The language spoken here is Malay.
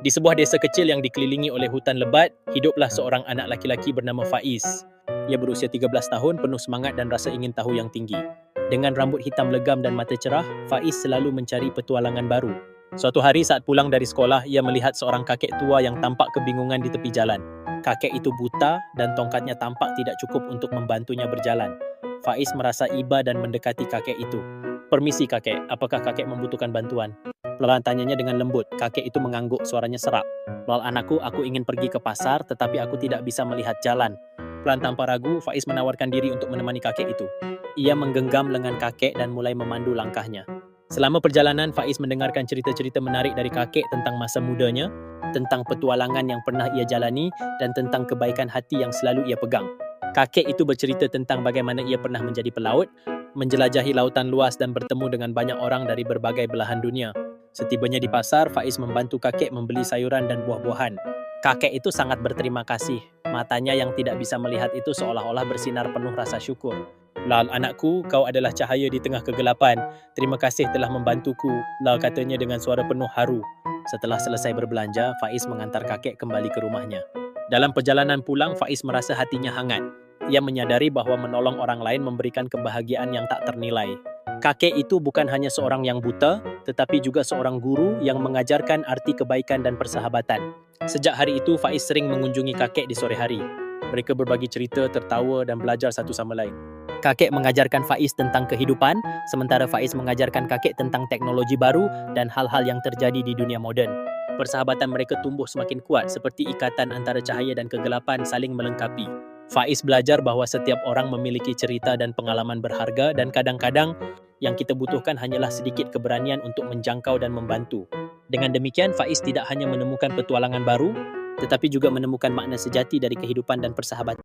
Di sebuah desa kecil yang dikelilingi oleh hutan lebat, hiduplah seorang anak laki-laki bernama Faiz. Ia berusia 13 tahun, penuh semangat dan rasa ingin tahu yang tinggi. Dengan rambut hitam legam dan mata cerah, Faiz selalu mencari petualangan baru. Suatu hari saat pulang dari sekolah, ia melihat seorang kakek tua yang tampak kebingungan di tepi jalan. Kakek itu buta dan tongkatnya tampak tidak cukup untuk membantunya berjalan. Faiz merasa iba dan mendekati kakek itu. "Permisi kakek, apakah kakek membutuhkan bantuan?" Pelan tanyanya dengan lembut. Kakek itu mengangguk, suaranya serak. "Lol anakku, aku ingin pergi ke pasar, tetapi aku tidak bisa melihat jalan." Pelan tanpa ragu, Faiz menawarkan diri untuk menemani kakek itu. Ia menggenggam lengan kakek dan mulai memandu langkahnya. Selama perjalanan, Faiz mendengarkan cerita-cerita menarik dari kakek tentang masa mudanya, tentang petualangan yang pernah ia jalani, dan tentang kebaikan hati yang selalu ia pegang. Kakek itu bercerita tentang bagaimana ia pernah menjadi pelaut, menjelajahi lautan luas dan bertemu dengan banyak orang dari berbagai belahan dunia. Setibanya di pasar, Faiz membantu kakek membeli sayuran dan buah-buahan. Kakek itu sangat berterima kasih. Matanya yang tidak bisa melihat itu seolah-olah bersinar penuh rasa syukur. "Lal anakku, kau adalah cahaya di tengah kegelapan. Terima kasih telah membantuku," Lal katanya dengan suara penuh haru. Setelah selesai berbelanja, Faiz mengantar kakek kembali ke rumahnya. Dalam perjalanan pulang, Faiz merasa hatinya hangat. Ia menyadari bahwa menolong orang lain memberikan kebahagiaan yang tak ternilai. Kakek itu bukan hanya seorang yang buta, tetapi juga seorang guru yang mengajarkan arti kebaikan dan persahabatan. Sejak hari itu, Faiz sering mengunjungi kakek di sore hari. Mereka berbagi cerita, tertawa dan belajar satu sama lain. Kakek mengajarkan Faiz tentang kehidupan, sementara Faiz mengajarkan kakek tentang teknologi baru dan hal-hal yang terjadi di dunia moden. Persahabatan mereka tumbuh semakin kuat, seperti ikatan antara cahaya dan kegelapan saling melengkapi. Faiz belajar bahwa setiap orang memiliki cerita dan pengalaman berharga, dan kadang-kadang yang kita butuhkan hanyalah sedikit keberanian untuk menjangkau dan membantu. Dengan demikian, Faiz tidak hanya menemukan petualangan baru, tetapi juga menemukan makna sejati dari kehidupan dan persahabatan.